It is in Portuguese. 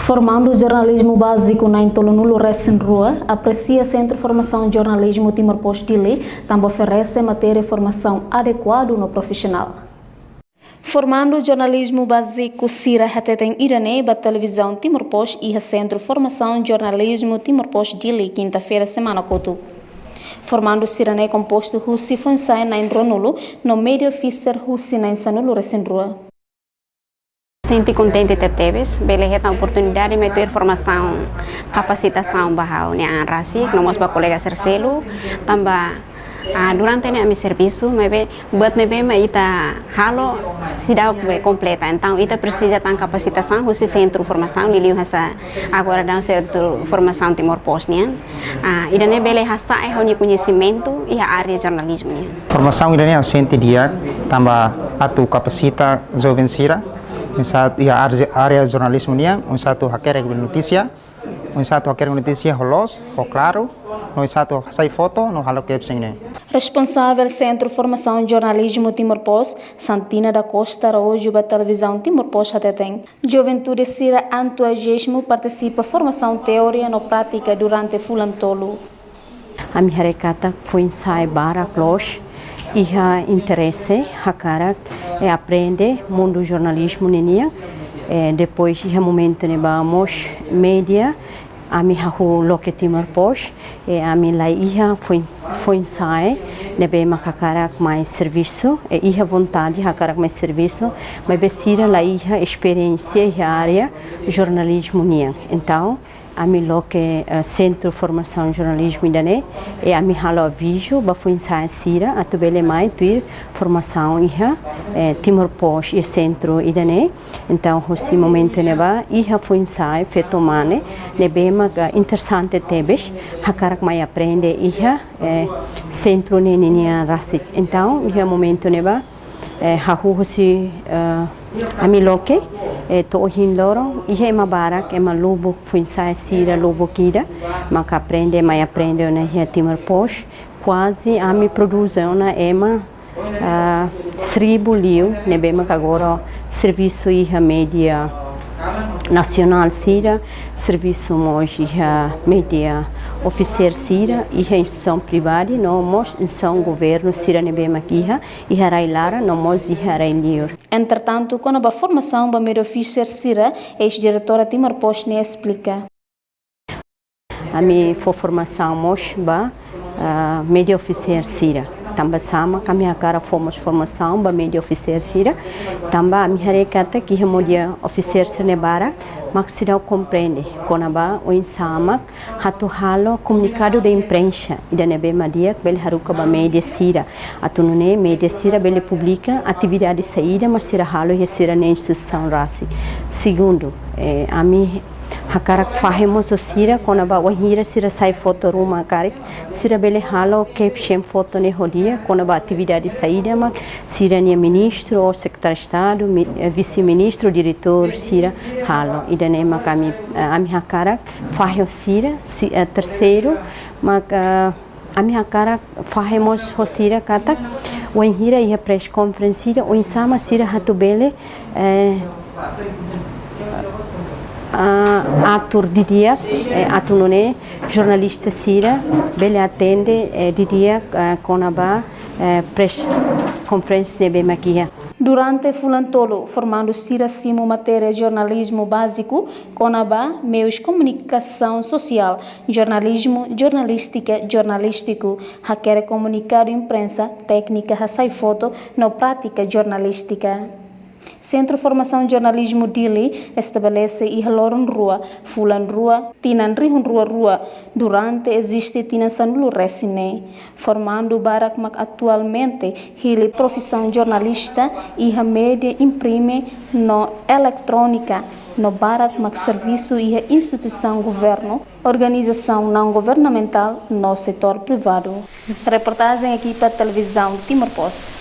Formando jornalismo básico na Intolonulo Recém-Rua, aprecia Centro de Formação de Jornalismo Timor-Poste Dili, também oferece matéria de formação adequada no profissional. Formando jornalismo básico Sira Hateten Irane, da televisão Timor-Poste e Centro de Formação de Jornalismo Timor-Poste Dili, quinta-feira, semana cotu. Formando Sirane composto Hussi Fonsai na Inronulo, no Media Officer Hussi na Insanulo Recém-Rua. Senti contente de teves, beleza a oportunidade de ter formação, capacitação bahau ne an rasik, nomos ba colega Cercelo, também durante ne meu serviço, buat nebe ita halo sidau completa, então ita precisa tan capacitação, o centro de formação de essa agora dá centro de formação Timor-Poste, né? Ida ne beleza é o conhecimento e a área de jornalismo, né? Formação ida ne senti dia, também atu capacita jovem sira. Satu ya area jornalismo niang, satu hacker notícia, satu hacker notícia holos, claro, satu sai foto, no halo caption ne. Responsável Centro de Formação de Jornalismo Timor-Poste, Santina da Costa Araújo da televisão Timor-Poste Hateten. Juventude Sira Antuagismo participa formação teoria no prática durante fulantolo. A minha recata foi ensaio para cloche. Iha interesse hakarak aprender mundo jornalismo nenia depois iha momento ne vamos media a mi hahu loke Timor-Poste a mi lá iha foi ensaio nebe makakarak mais serviço iha vontade hakarak mais serviço mas besira lá iha experiência e área jornalismo nia então a mi loke Centro de Formação de Jornalismo idane e a mi halo aviso ba foi ensaio sira atu bele mai tuir formação iha Timor-Poste e centro idane então nesse momento neba iha foi ensaio feito mane nebe mag interessante tebes hakarak mai aprende iha centro nenia rasik então iha momento neba hahu si a mi loke to hin loro ihe mabarak ema lobo fuinsai sira lobo kida maka aprende mai aprende na Timor-Poste quase a mi produz una ema sribu liu nebe maka agora serviço iha media nacional sira serviço moj iha media oficier sira iha instituição privada no mos instituição governo sira nebe makiha iha railara no mos iha railiur. Entretanto, com a formação da media oficier sira, ex-diretora Timor-Poste ne explica. A minha formação mos ba media oficier sira. Também sama kami agora fomos formação ba media oficier sira. Também a minha recata que media oficier sira nebara maxidau compreende konaba o insama hatu halo comunicado de imprensa ida nebe madia bel haruka ba media sira atunune media sira bele publica atividade saída mas sira halo e sira na instituição rasi segundo a mi hakarak fahemos o sira konaba wahira sira sai foto ruma karik sira bele halo caption foto ne hodia konaba atividade saída mas sira ne ministro ou secretário de estado vice-ministro diretor sira halo ida ne makami ami hakarak fahyo sira terceiro mak ami hakarak fahemos o sira katak wahira ia press conference o insama sira hatu bele ator de dia atunone jornalista sira bele atende de dia konaba press conference nebe makia. Durante fulantolo, formando Sira Simo matéria jornalismo básico, conaba meios comunicação social, jornalismo, jornalística, jornalístico, hacker comunicado imprensa, técnica, sai foto, no prática jornalística. Centro de Formação de Jornalismo Dili estabelece Ihaloron Rua, Fulan Rua, Tinan Rihun Rua, durante existe Tinan Sanulu Resine, formando Barak Mak atualmente Hili profissão jornalista e a média imprime no eletrônica, no Barak Mak serviço e a instituição governo, organização não governamental no setor privado. Reportagem aqui para a televisão Timor-Poste.